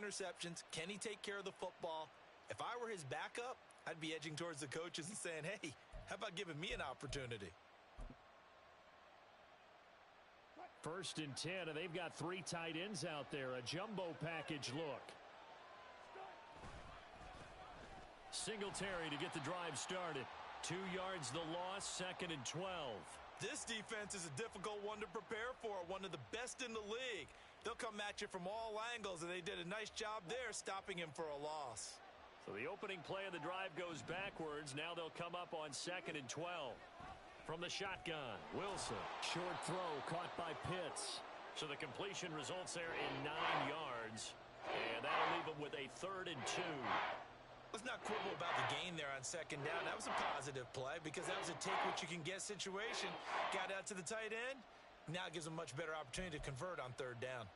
interceptions. Can he take care of the football? If I were his backup, I'd be edging towards the coaches and saying, hey, how about giving me an opportunity? 1st and 10, and they've got 3 tight ends out there. A jumbo package look. Singletary to get the drive started. 2 yards the loss, 2nd and 12. This defense is a difficult one to prepare for, one of the best in the league. They'll come at you from all angles, and they did a nice job there stopping him for a loss. So the opening play of the drive goes backwards. Now they'll come up on 2nd and 12. From the shotgun, Wilson. Short throw caught by Pitts. So the completion results there in 9 yards. And that'll leave them with a 3rd and 2. Let's not quibble about the gain there on 2nd down. That was a positive play because that was a take-what-you-can-get situation. Got out to the tight end. Now it gives them a much better opportunity to convert on 3rd down.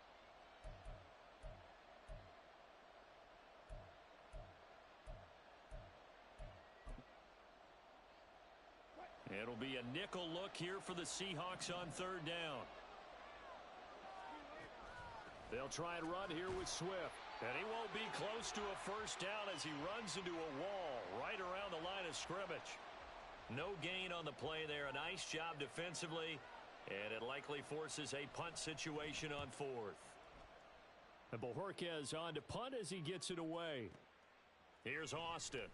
It'll be a nickel look here for the Seahawks on 3rd down. They'll try and run here with Swift. And he won't be close to a 1st down as he runs into a wall right around the line of scrimmage. No gain on the play there. A nice job defensively. And it likely forces a punt situation on 4th. And Bojorquez on to punt as he gets it away. Here's Austin.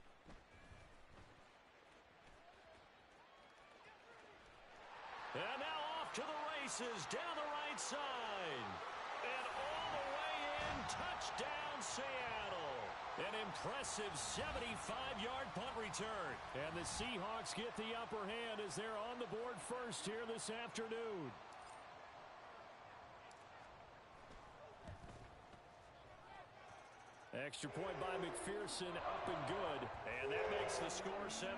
And now off to the races down the right side. And all the way in, touchdown Seattle. An impressive 75-yard punt return. And the Seahawks get the upper hand as they're on the board first here this afternoon. Extra point by McPherson, up and good. And that makes the score 7-0.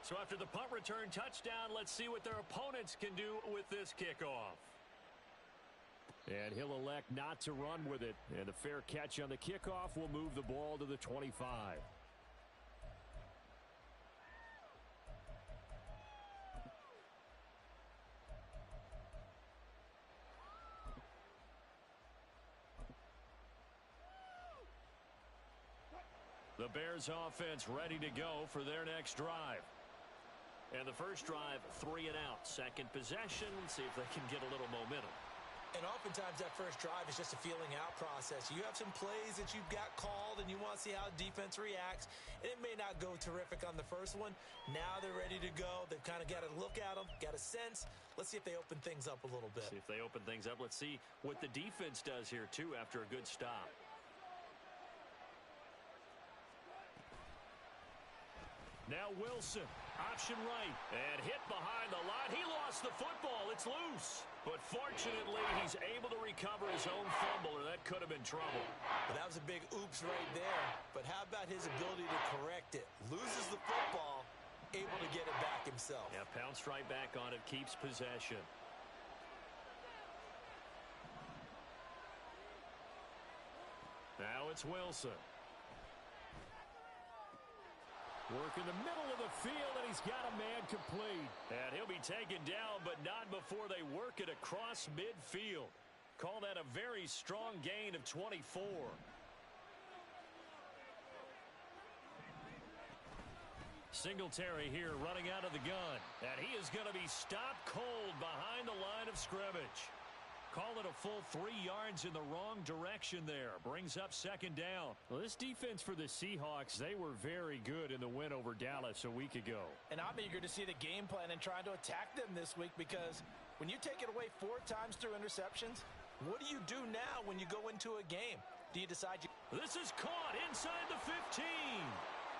So after the punt return touchdown, let's see what their opponents can do with this kickoff. And he'll elect not to run with it. And the fair catch on the kickoff will move the ball to the 25. The Bears offense ready to go for their next drive. And the first drive, 3 and out. Second possession, see if they can get a little momentum. And oftentimes that first drive is just a feeling out process. You have some plays that you've got called and you want to see how defense reacts. And it may not go terrific on the first one. Now they're ready to go. They've kind of got to look at them, got a sense. Let's see if they open things up a little bit. See if they open things up. Let's see what the defense does here, too, after a good stop. Now Wilson, option right, and hit behind the line. He lost the football. It's loose. But fortunately, he's able to recover his own fumble, or that could have been trouble. Well, that was a big oops right there. But how about his ability to correct it? Loses the football, able to get it back himself. Yeah, pounced right back on it, keeps possession. Now it's Wilson. Work in the middle of the field, and he's got a man complete. And he'll be taken down, but not before they work it across midfield. Call that a very strong gain of 24. Singletary here running out of the gun. And he is going to be stopped cold behind the line of scrimmage. Call it a full 3 yards in the wrong direction there. Brings up 2nd down. Well, this defense for the Seahawks, they were very good in the win over Dallas a week ago. And I'm eager to see the game plan and trying to attack them this week, because when you take it away 4 times through interceptions, what do you do now when you go into a game? Do you decide you... This is caught inside the 15.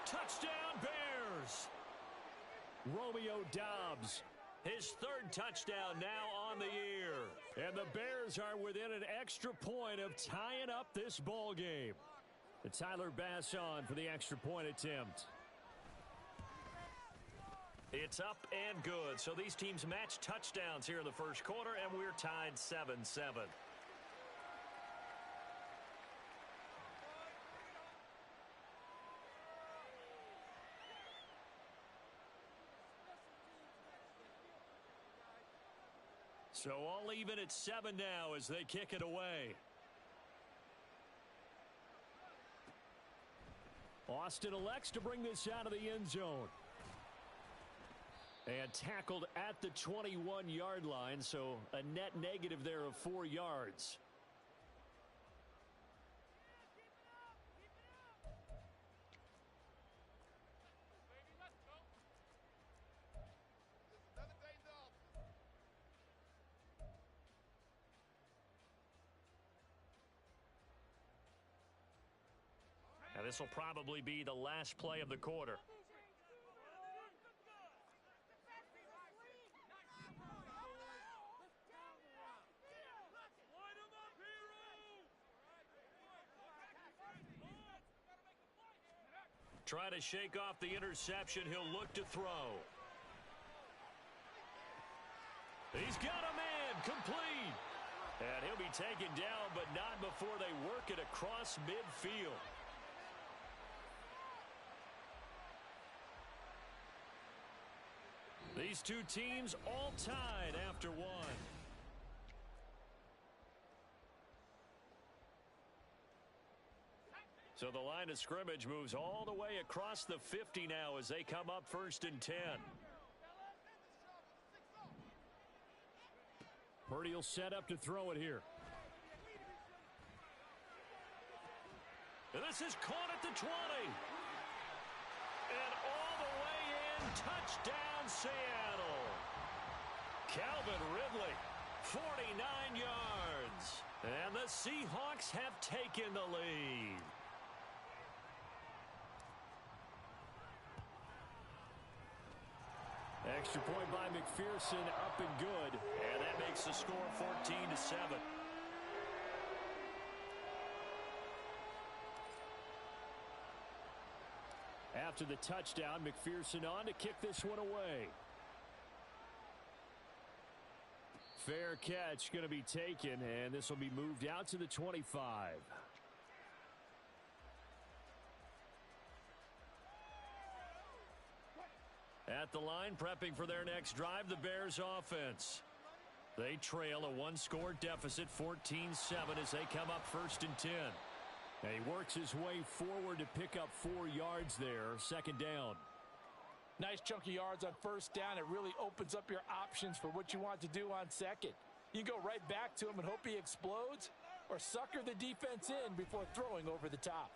Touchdown Bears. Romeo Doubs. His 3rd touchdown now on the year. And the Bears are within an extra point of tying up this ball game. And Tyler Bass on for the extra point attempt. It's up and good. So these teams match touchdowns here in the first quarter, and we're tied 7-7. So all even at 7 now as they kick it away. Austin elects to bring this out of the end zone. And tackled at the 21-yard line, so a net negative there of 4 yards. Now this will probably be the last play of the quarter. Try to shake off the interception. He'll look to throw. He's got a man complete. And he'll be taken down, but not before they work it across midfield. These two teams all tied after one. So the line of scrimmage moves all the way across the 50 now as they come up 1st and 10. Purdy will set up to throw it here. And this is caught at the 20. And all the way in, touchdown Seattle. Calvin Ridley, 49 yards. And the Seahawks have taken the lead. Extra point by McPherson, up and good. And that makes the score 14-7. After the touchdown, McPherson on to kick this one away. Fair catch going to be taken, and this will be moved out to the 25. At the line, prepping for their next drive, the Bears offense. They trail a one-score deficit, 14-7, as they come up 1st and 10. And he works his way forward to pick up 4 yards there, 2nd down. Nice chunky yards on 1st down. It really opens up your options for what you want to do on 2nd. You go right back to him and hope he explodes, or sucker the defense in before throwing over the top.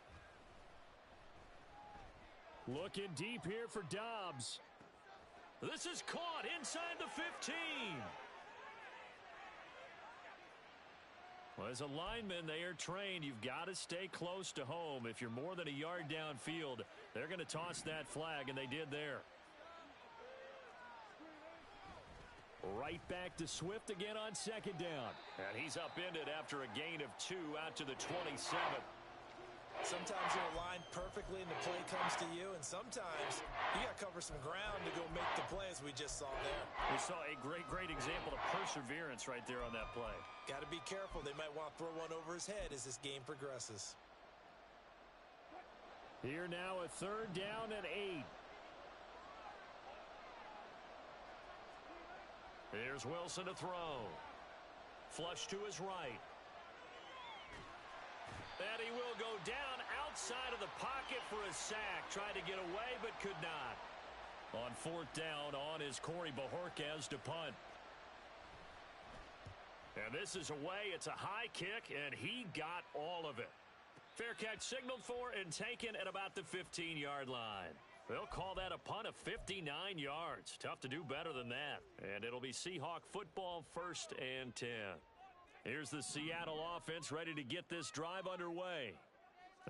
Looking deep here for Dobbs. This is caught inside the 15. Well, as a lineman, they are trained. You've got to stay close to home. If you're more than a yard downfield, they're going to toss that flag, and they did there. Right back to Swift again on 2nd down. And he's upended after a gain of 2 out to the 27. Sometimes you're aligned perfectly and the play comes to you, and sometimes you got to cover some ground to go make the play, as we just saw there. We saw a great example of perseverance right there on that play. Got to be careful. They might want to throw one over his head as this game progresses. Here now a 3rd down and 8. Here's Wilson to throw. Flush to his right. And he will go down outside of the pocket for a sack. Tried to get away, but could not. On 4th down, on is Corey Bajorquez to punt. And this is away. It's a high kick, and he got all of it. Fair catch signaled for and taken at about the 15-yard line. They'll call that a punt of 59 yards. Tough to do better than that. And it'll be Seahawk football, 1st and 10. Here's the Seattle offense ready to get this drive underway.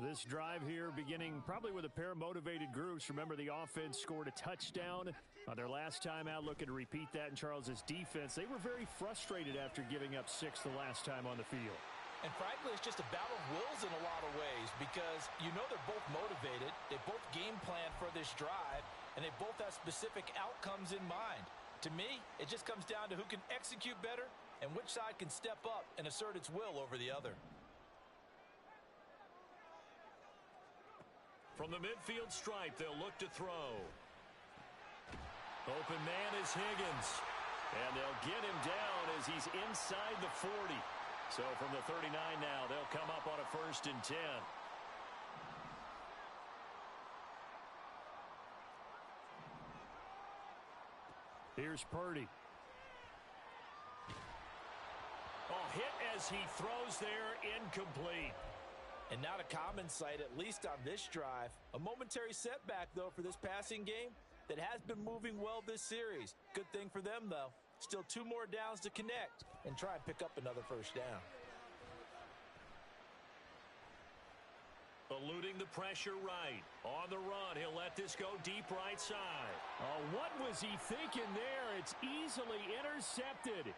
This drive here beginning probably with a pair of motivated groups. Remember, the offense scored a touchdown on their last time out, looking to repeat that in Charles's defense. They were very frustrated after giving up 6 the last time on the field. And frankly, it's just a battle of wills in a lot of ways, because you know they're both motivated. They both game plan for this drive, and they both have specific outcomes in mind. To me, it just comes down to who can execute better and which side can step up and assert its will over the other. From the midfield stripe, they'll look to throw. Open man is Higgins. And they'll get him down zone as he's inside the 40. So from the 39 now, they'll come up on a 1st and 10. Here's Purdy. Hit as he throws there, incomplete. And not a common sight, at least on this drive. A momentary setback, though, for this passing game that has been moving well this series. Good thing for them, though. Still 2 more downs to connect and try and pick up another 1st down. Eluding the pressure right. On the run, he'll let this go deep right side. Oh, what was he thinking there? It's easily intercepted.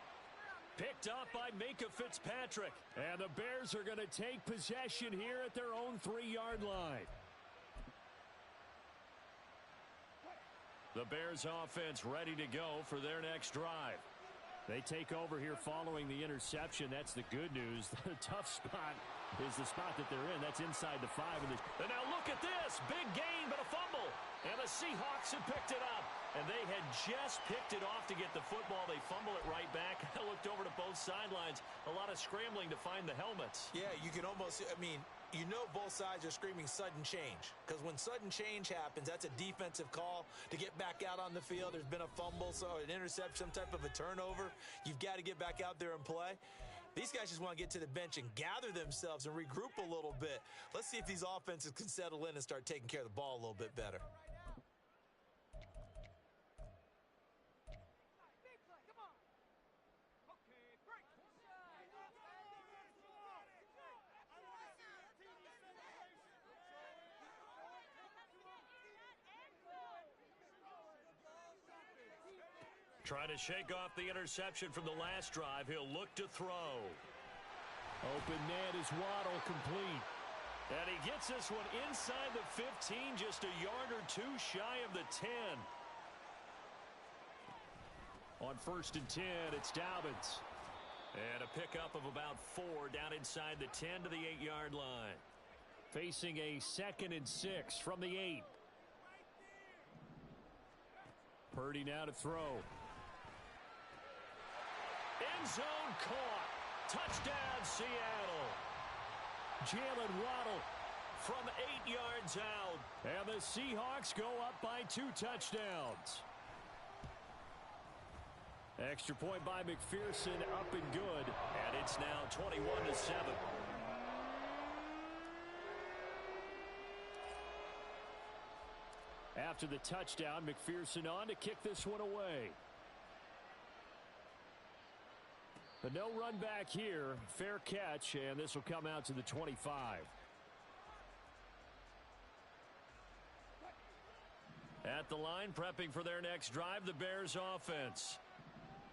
Picked off by Minkah Fitzpatrick. And the Bears are going to take possession here at their own 3-yard line. The Bears offense ready to go for their next drive. They take over here following the interception. That's the good news. The tough spot is the spot that they're in. That's inside the 5. And now look at this. Big gain, but a fumble. And the Seahawks have picked it up. And they had just picked it off to get the football. They fumble it right back. I looked over to both sidelines. A lot of scrambling to find the helmets. Yeah, you can almost, you know both sides are screaming sudden change. Because when sudden change happens, that's a defensive call to get back out on the field. There's been a fumble, so an interception, some type of a turnover. You've got to get back out there and play. These guys just want to get to the bench and gather themselves and regroup a little bit. Let's see if these offenses can settle in and start taking care of the ball a little bit better. Trying to shake off the interception from the last drive. He'll look to throw. Open net is Waddle, complete. And he gets this one inside the 15, just a yard or 2 shy of the 10. On 1st and 10, it's Dobbins. And a pickup of about 4 down inside the 10 to the 8-yard line. Facing a 2nd and 6 from the 8. Purdy now to throw. End zone caught. Touchdown, Seattle. Jalen Waddle from 8 yards out. And the Seahawks go up by 2 touchdowns. Extra point by McPherson, up and good. And it's now 21-7. After the touchdown, McPherson on to kick this one away. But no run back here. Fair catch, and this will come out to the 25. At the line, prepping for their next drive, the Bears offense.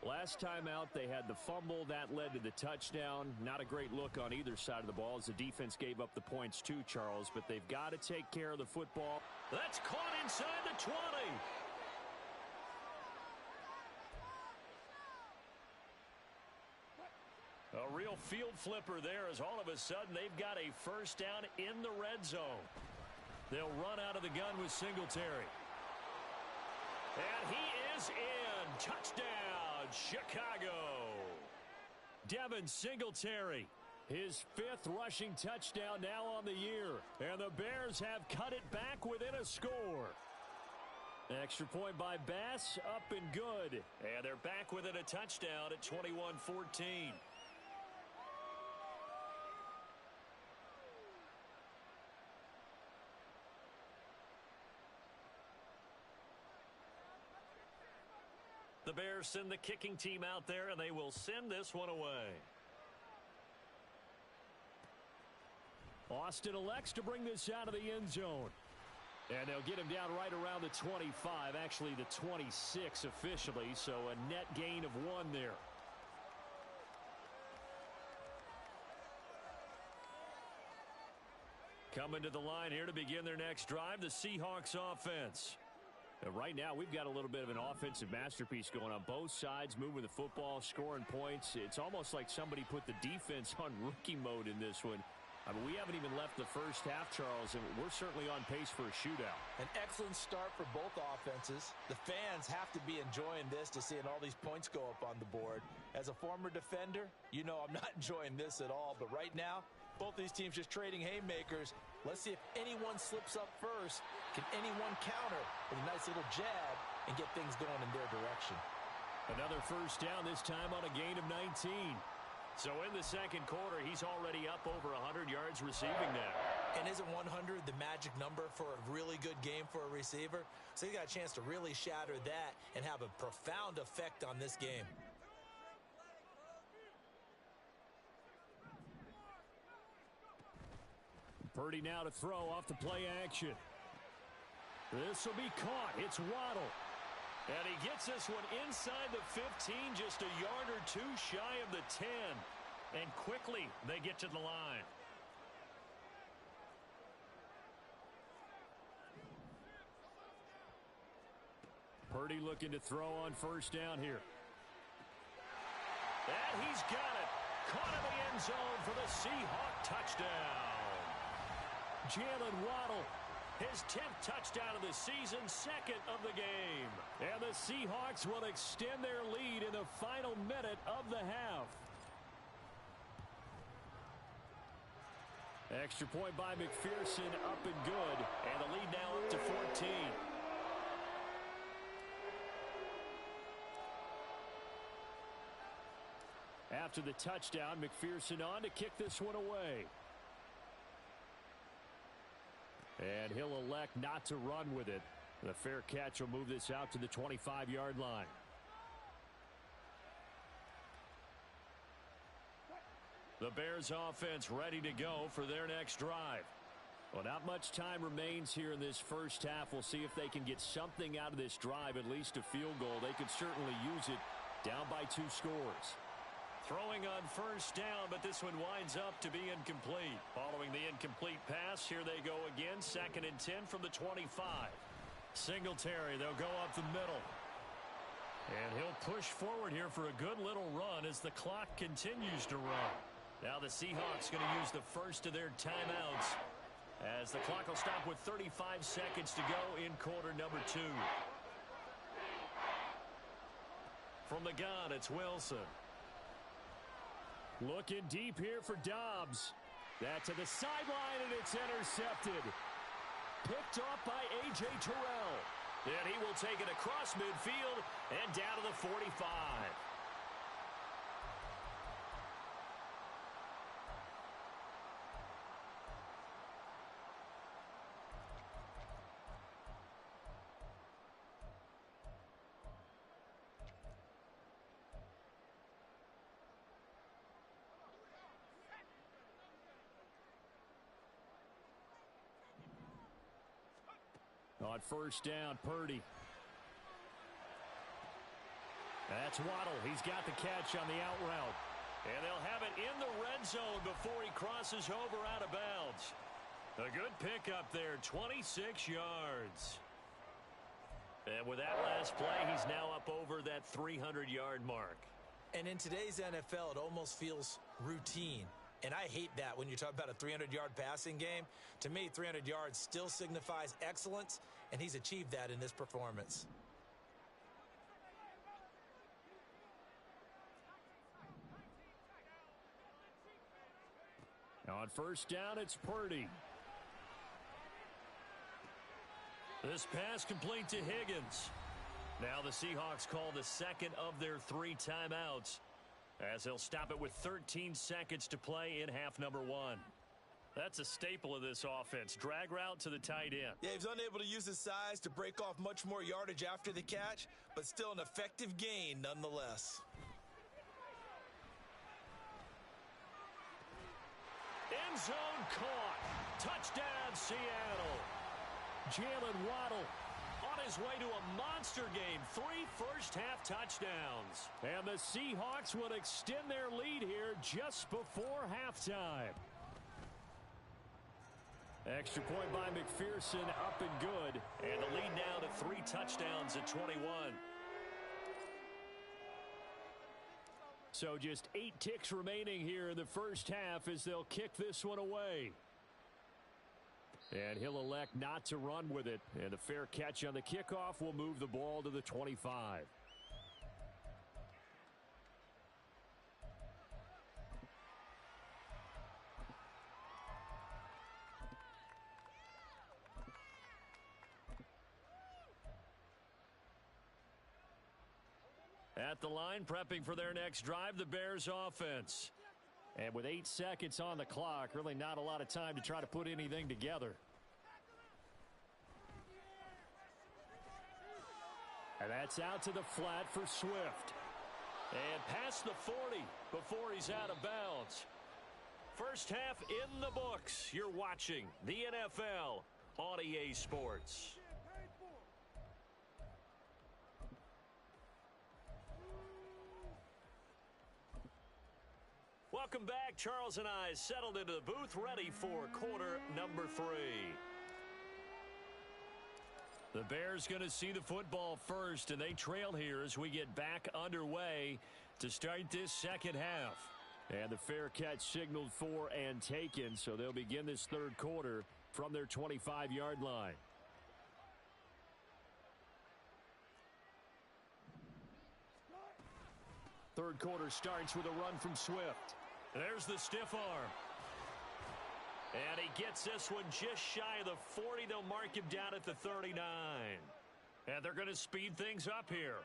Last time out, they had the fumble. That led to the touchdown. Not a great look on either side of the ball as the defense gave up the points too, Charles. But they've got to take care of the football. That's caught inside the 20. A real field flipper there as all of a sudden they've got a 1st down in the red zone. They'll run out of the gun with Singletary. And he is in. Touchdown, Chicago. Devin Singletary, his 5th rushing touchdown now on the year. And the Bears have cut it back within a score. Extra point by Bass, up and good. And they're back within a touchdown at 21-14. The Bears send the kicking team out there, and they will send this one away. Austin elects to bring this out of the end zone. And they'll get him down right around the 25, actually the 26 officially, so a net gain of 1 there. Coming to the line here to begin their next drive, the Seahawks offense. And right now, we've got a little bit of an offensive masterpiece going on both sides, moving the football, scoring points. It's almost like somebody put the defense on rookie mode in this one. I mean, we haven't even left the first half, Charles, and we're certainly on pace for a shootout. An excellent start for both offenses. The fans have to be enjoying this to seeing all these points go up on the board. As a former defender, you know I'm not enjoying this at all. But right now, both these teams just trading haymakers. Let's see if anyone slips up first. Can anyone counter with a nice little jab and get things going in their direction? Another first down, this time on a gain of 19. So in the second quarter, he's already up over 100 yards receiving now. And isn't 100 the magic number for a really good game for a receiver? So he got a chance to really shatter that and have a profound effect on this game. Purdy now to throw off the play action. This will be caught. It's Waddle. And he gets this one inside the 15, just a yard or two shy of the 10. And quickly, they get to the line. Purdy looking to throw on first down here. And he's got it. Caught in the end zone for the Seahawk touchdown. Jalen Waddle, his 10th touchdown of the season, second of the game. And the Seahawks will extend their lead in the final minute of the half. Extra point by McPherson, up and good. And the lead now up to 14. After the touchdown, McPherson on to kick this one away. And he'll elect not to run with it. The fair catch will move this out to the 25-yard line. The Bears offense ready to go for their next drive. Well, not much time remains here in this first half. We'll see if they can get something out of this drive, at least a field goal. They could certainly use it down by 2 scores. Throwing on first down, but this one winds up to be incomplete. Following the incomplete pass, here they go again. 2nd and 10 from the 25. Singletary, they'll go up the middle. And he'll push forward here for a good little run as the clock continues to run. Now the Seahawks going to use the first of their timeouts as the clock will stop with 35 seconds to go in quarter number 2. From the gun, it's Wilson. Looking deep here for Dobbs. That to the sideline, and it's intercepted. Picked off by A.J. Terrell. And he will take it across midfield and down to the 45. On first down, Purdy. That's Waddle. He's got the catch on the out route. And they'll have it in the red zone before he crosses over out of bounds. A good pickup there, 26 yards. And with that last play, he's now up over that 300-yard mark. And in today's NFL, it almost feels routine. And I hate that when you talk about a 300-yard passing game. To me, 300 yards still signifies excellence, and he's achieved that in this performance. On first down, it's Purdy. This pass complete to Higgins. Now the Seahawks call the second of their 3 timeouts, as they'll stop it with 13 seconds to play in half number 1. That's a staple of this offense. Drag route to the tight end. Yeah, he's unable to use his size to break off much more yardage after the catch, but still an effective gain nonetheless. End zone caught. Touchdown, Seattle. Jalen Waddle on his way to a monster game. 3 first-half touchdowns. And the Seahawks will extend their lead here just before halftime. Extra point by McPherson, up and good. And the lead now to 3 touchdowns at 21. So just 8 ticks remaining here in the first half as they'll kick this one away. And he'll elect not to run with it. And the fair catch on the kickoff will move the ball to the 25. At the line, prepping for their next drive, the Bears offense. And with 8 seconds on the clock, really not a lot of time to try to put anything together. And that's out to the flat for Swift. And past the 40 before he's out of bounds. First half in the books. You're watching the NFL on EA Sports. Welcome back. Charles and I settled into the booth, ready for quarter number 3. The Bears going to see the football first, and they trail here as we get back underway to start this second half. And the fair catch signaled for and taken, so they'll begin this third quarter from their 25-yard line. Third quarter starts with a run from Swift. There's the stiff arm. And he gets this one just shy of the 40. They'll mark him down at the 39. And they're going to speed things up here.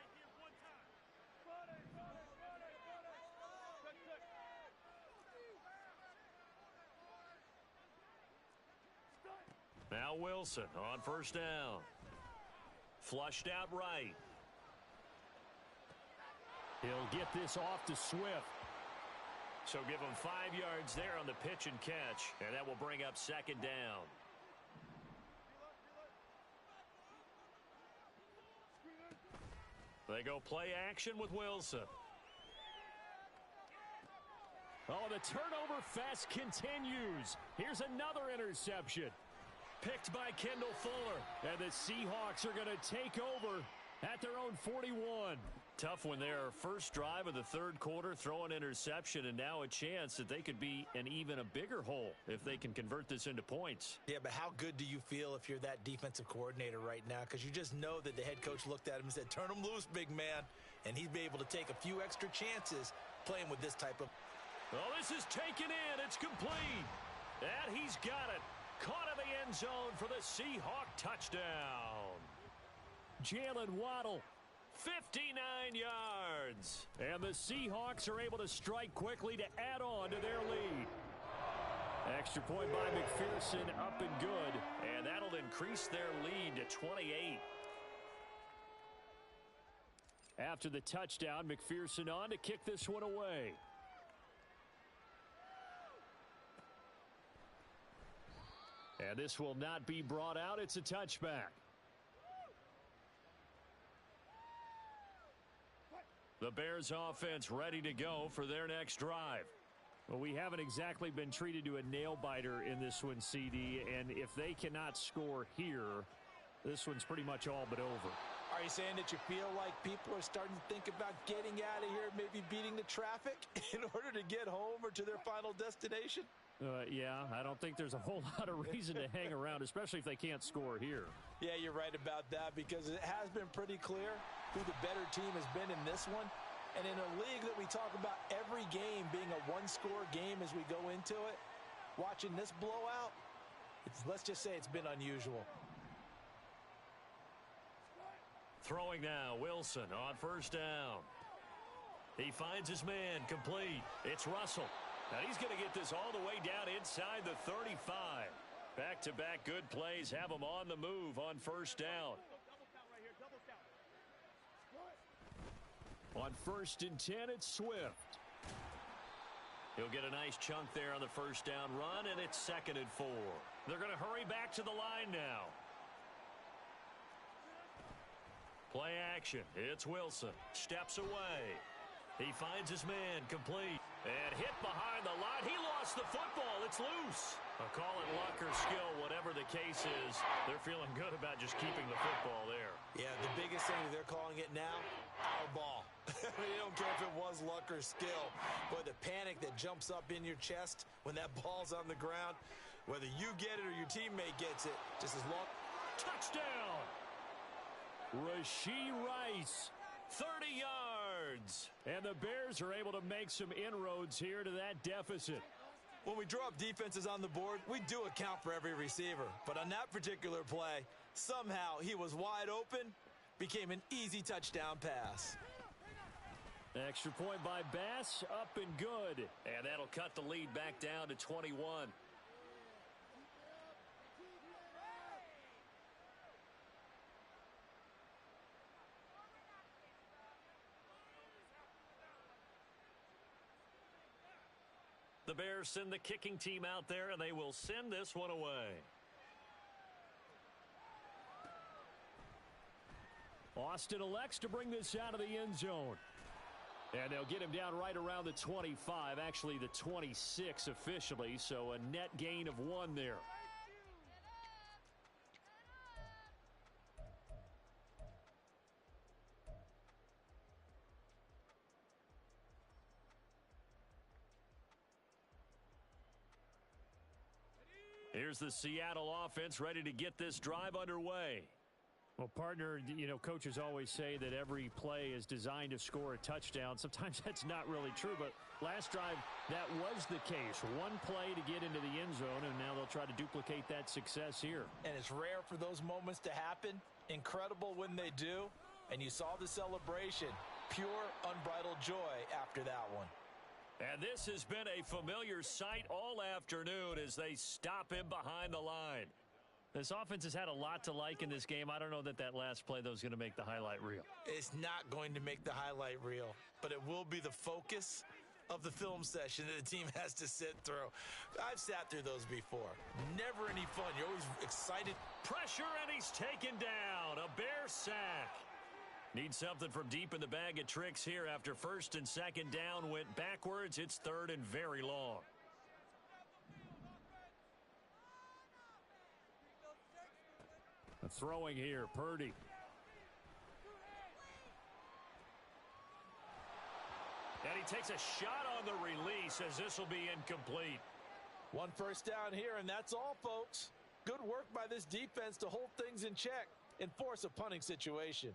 Now Wilson on first down. Flushed out right. He'll get this off to Swift. So give him 5 yards there on the pitch and catch, and that will bring up second down. They go play action with Wilson. Oh, the turnover fest continues. Here's another interception. Picked by Kendall Fuller, and the Seahawks are going to take over at their own 41. Tough when their first drive of the third quarter, throw an interception, and now a chance that they could be in even a bigger hole if they can convert this into points. Yeah, but how good do you feel if you're that defensive coordinator right now? Because you just know that the head coach looked at him and said, turn him loose, big man. And he'd be able to take a few extra chances playing with this type of... Well, this is taken in. It's complete. And he's got it. Caught in the end zone for the Seahawk touchdown. Jalen Waddle, 59 yards. And the Seahawks are able to strike quickly to add on to their lead. Extra point by McPherson, up and good. And that'll increase their lead to 28. After the touchdown, McPherson on to kick this one away. And this will not be brought out. It's a touchback. The Bears offense ready to go for their next drive. Well, we haven't exactly been treated to a nail-biter in this one, CD, and if they cannot score here, this one's pretty much all but over. Are you saying that you feel like people are starting to think about getting out of here, maybe beating the traffic in order to get home or to their final destination? Yeah, I don't think there's a whole lot of reason to hang around, especially if they can't score here. Yeah, you're right about that because it has been pretty clear who the better team has been in this one. And in a league that we talk about every game being a one-score game as we go into it, watching this blowout, let's just say it's been unusual. Throwing now, Wilson on first down. He finds his man, complete. It's Russell. Now he's going to get this all the way down inside the 35. Back-to-back good plays have him on the move on first down. On 1st and 10, it's Swift. He'll get a nice chunk there on the first down run, and it's 2nd and 4. They're going to hurry back to the line now. Play action. It's Wilson. Steps away. He finds his man, complete. And hit behind the line. He lost the football. It's loose. Call it luck or skill, whatever the case is. They're feeling good about just keeping the football there. Yeah, the biggest thing that they're calling it now, our ball. You don't care if it was luck or skill. Boy, the panic that jumps up in your chest when that ball's on the ground, whether you get it or your teammate gets it, just as long. Touchdown! Rashee Rice, 30 yards. And the Bears are able to make some inroads here to that deficit. When we draw up defenses on the board, we do account for every receiver. But on that particular play, somehow he was wide open, became an easy touchdown pass. Extra point by Bass, up and good. And that'll cut the lead back down to 21. The Bears send the kicking team out there, and they will send this one away. Austin elects to bring this out of the end zone. And they'll get him down right around the 25, actually the 26 officially, so a net gain of 1 there. Here's the Seattle offense ready to get this drive underway. Well, partner, you know, coaches always say that every play is designed to score a touchdown. Sometimes that's not really true, but last drive, that was the case. One play to get into the end zone, and now they'll try to duplicate that success here. And it's rare for those moments to happen. Incredible when they do. And you saw the celebration. Pure, unbridled joy after that one. And this has been a familiar sight all afternoon as they stop him behind the line. This offense has had a lot to like in this game. I don't know that last play, though, is going to make the highlight reel. It's not going to make the highlight reel, but it will be the focus of the film session that the team has to sit through. I've sat through those before. Never any fun. You're always excited. Pressure, and he's taken down. A Bear sack. Need something from deep in the bag of tricks here after first and second down went backwards. It's third and very long. Throwing here, Purdy. And he takes a shot on the release as this will be incomplete. 1 first down here, and that's all, folks. Good work by this defense to hold things in check and force a punting situation.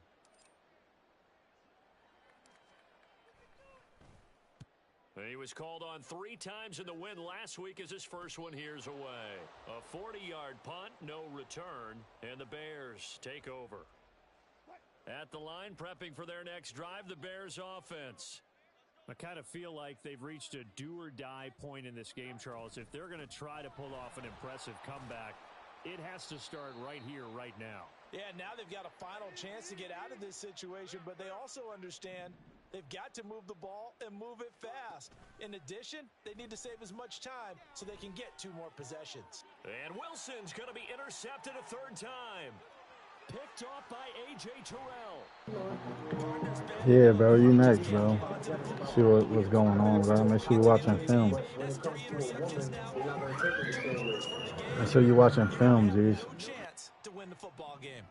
He was called on 3 times in the win last week as his first one here's away. A 40-yard punt, no return, and the Bears take over. At the line, prepping for their next drive, the Bears offense. I kind of feel like they've reached a do-or-die point in this game, Charles. If they're going to try to pull off an impressive comeback, it has to start right here, right now. Yeah, now they've got a final chance to get out of this situation, but they also understand they've got to move the ball and move it fast. In addition, they need to save as much time so they can get 2 more possessions. And Wilson's going to be intercepted a 3rd time. Picked off by A.J. Terrell. Yeah, bro, you next, bro. See what's going on, bro. Make sure you're watching film. Make sure you're watching film, G's. Chance to win the football game.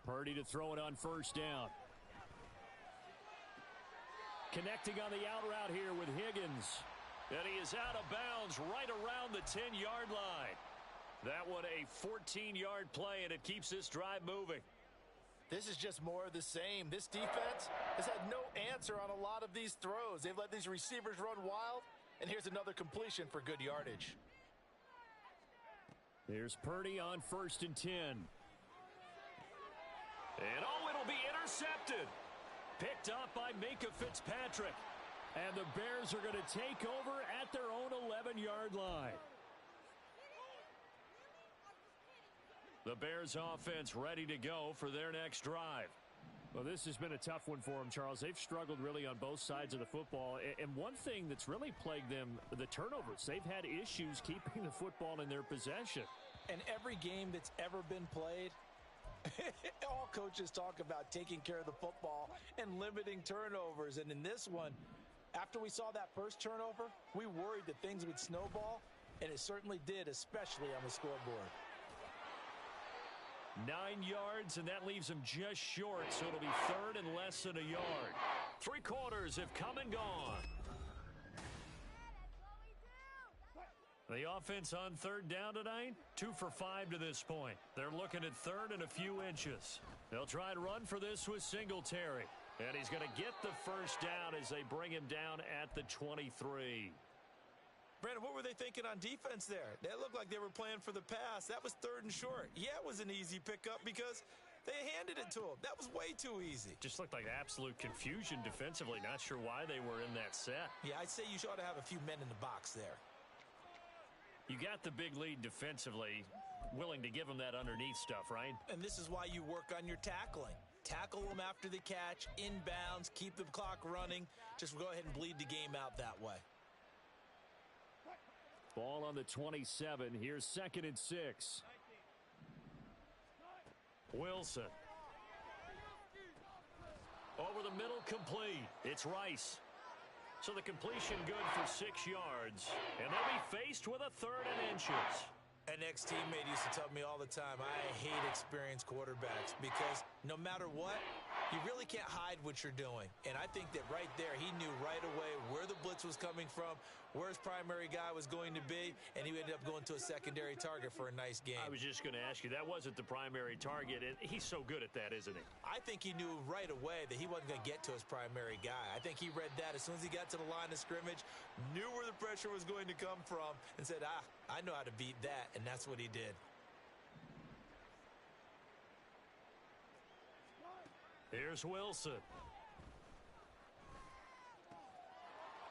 Purdy to throw it on first down. Connecting on the out route here with Higgins. And he is out of bounds right around the 10-yard line. That one a 14-yard play, and it keeps this drive moving. This is just more of the same. This defense has had no answer on a lot of these throws. They've let these receivers run wild, and here's another completion for good yardage. Here's Purdy on 1st and 10. And it'll be intercepted. Picked up by Minka Fitzpatrick. And the Bears are going to take over at their own 11-yard line. The Bears offense ready to go for their next drive. Well, this has been a tough one for them, Charles. They've struggled really on both sides of the football. And one thing that's really plagued them, the turnovers. They've had issues keeping the football in their possession. And every game that's ever been played, all coaches talk about taking care of the football and limiting turnovers. And in this one, after we saw that first turnover, we worried that things would snowball, and it certainly did, especially on the scoreboard. 9 yards, and that leaves him just short, so it'll be third and less than a yard. 3 quarters have come and gone. The offense on third down tonight, 2 for 5 to this point. They're looking at third and a few inches. They'll try and run for this with Singletary. And he's going to get the first down as they bring him down at the 23. Brandon, what were they thinking on defense there? They looked like they were playing for the pass. That was third and short. Yeah, it was an easy pickup because they handed it to him. That was way too easy. Just looked like absolute confusion defensively. Not sure why they were in that set. Yeah, I'd say you ought to have a few men in the box there. You got the big lead defensively, willing to give them that underneath stuff, right? And this is why you work on your tackling. Tackle them after the catch, inbounds, keep the clock running. Just go ahead and bleed the game out that way. Ball on the 27. Here's 2nd and 6. Wilson. Over the middle, complete. It's Rice. So the completion good for 6 yards. And they'll be faced with a 3rd and inches. An ex-teammate used to tell me all the time, I hate experienced quarterbacks because no matter what, you really can't hide what you're doing. And I think that right there, he knew right away where the blitz was coming from, where his primary guy was going to be, and he ended up going to a secondary target for a nice game. I was just going to ask you, that wasn't the primary target, and he's so good at that, isn't he? I think he knew right away that he wasn't going to get to his primary guy. I think he read that as soon as he got to the line of scrimmage, knew where the pressure was going to come from, and said, I know how to beat that, and that's what he did. Here's Wilson.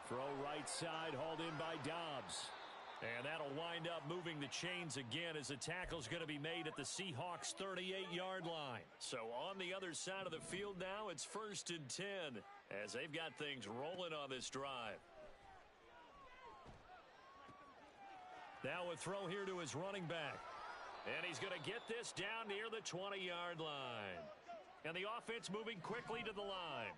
Throw right side, hauled in by Dobbs. And that'll wind up moving the chains again as the tackle's going to be made at the Seahawks' 38-yard line. So on the other side of the field now, it's 1st and 10 as they've got things rolling on this drive. Now a throw here to his running back. And he's going to get this down near the 20-yard line. And the offense moving quickly to the line.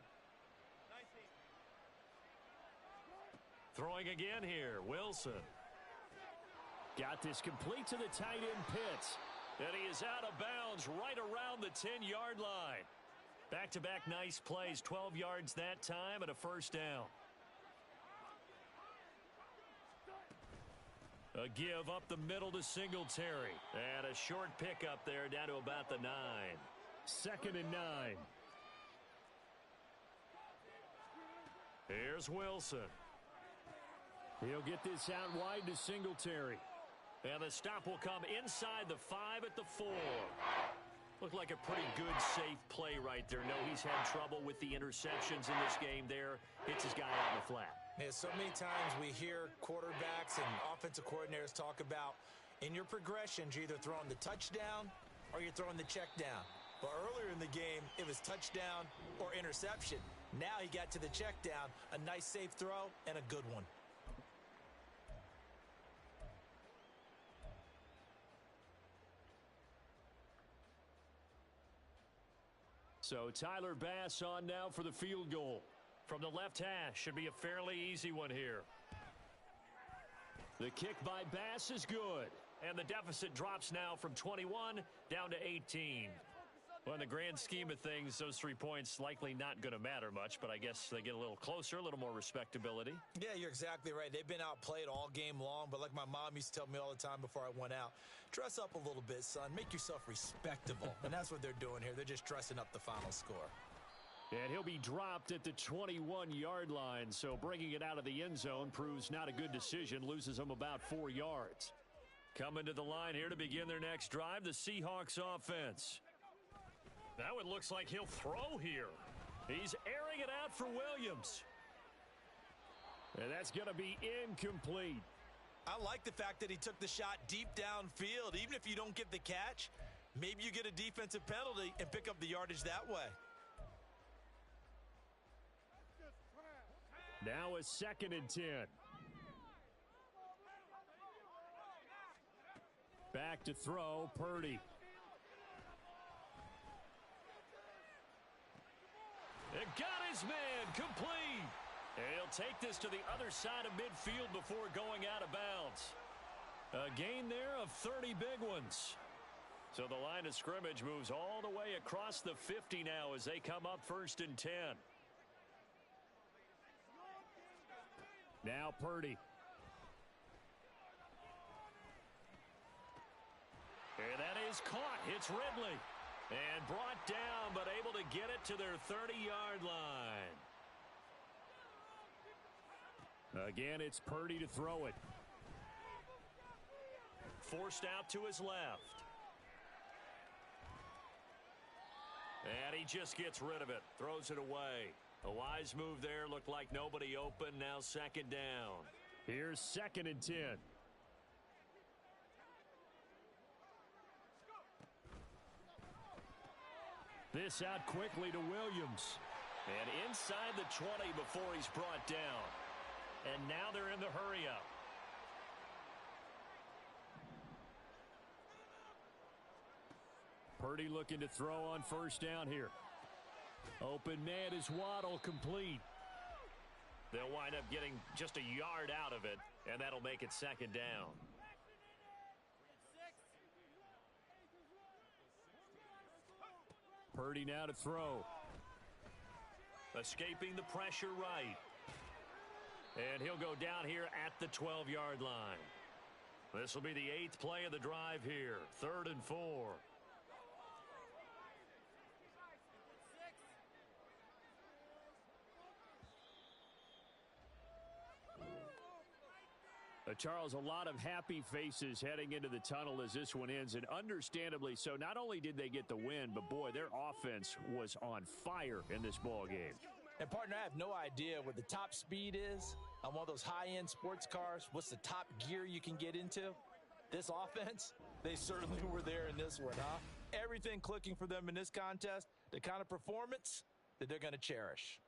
Throwing again here, Wilson. Got this complete to the tight end Pitts. And he is out of bounds right around the 10-yard line. Back-to-back nice plays, 12 yards that time and a first down. A give up the middle to Singletary. And a short pickup there down to about the 9. 2nd and 9. Here's Wilson. He'll get this out wide to Singletary. And the stop will come inside the 5 at the 4. Looked like a pretty good, safe play right there. No, he's had trouble with the interceptions in this game there. Hits his guy out in the flat. Yeah, so many times we hear quarterbacks and offensive coordinators talk about in your progressions, you're either throwing the touchdown or you're throwing the check down. But earlier in the game, it was touchdown or interception. Now he got to the check down, a nice safe throw, and a good one. So Tyler Bass on now for the field goal. From the left hash, should be a fairly easy one here. The kick by Bass is good. And the deficit drops now from 21 down to 18. Well, in the grand scheme of things, those 3 points likely not going to matter much, but I guess they get a little closer, a little more respectability. Yeah, you're exactly right. They've been outplayed all game long, but like my mom used to tell me all the time before I went out, dress up a little bit, son. Make yourself respectable. And that's what they're doing here. They're just dressing up the final score. And he'll be dropped at the 21-yard line, so bringing it out of the end zone proves not a good decision, loses him about 4 yards. Coming to the line here to begin their next drive, the Seahawks offense. Now it looks like he'll throw here. He's airing it out for Williams. And that's going to be incomplete. I like the fact that he took the shot deep downfield. Even if you don't get the catch, maybe you get a defensive penalty and pick up the yardage that way. Now a 2nd and 10. Back to throw, Purdy. It got his man complete. And he'll take this to the other side of midfield before going out of bounds. A gain there of 30 big ones. So the line of scrimmage moves all the way across the 50 now as they come up 1st and 10. Now Purdy. And that is caught. Hits Ridley. And brought down, but able to get it to their 30-yard line. Again, it's Purdy to throw it. Forced out to his left. And he just gets rid of it. Throws it away. A wise move there. Looked like nobody open. Now 2nd down. Here's 2nd and 10. This out quickly to Williams. And inside the 20 before he's brought down. And now they're in the hurry-up. Purdy looking to throw on 1st down here. Open man is Waddle, complete. They'll wind up getting just a yard out of it, and that'll make it 2nd down. Purdy now to throw. Escaping the pressure right. And he'll go down here at the 12-yard line. This will be the 8th play of the drive here. 3rd and 4. Charles, a lot of happy faces heading into the tunnel as this one ends, and understandably so. Not only did they get the win, but boy, their offense was on fire in this ball game. And partner, I have no idea what the top speed is on one of those high-end sports cars. What's the top gear you can get into? This offense, they certainly were there in this one, huh? Everything clicking for them in this contest, the kind of performance that they're going to cherish.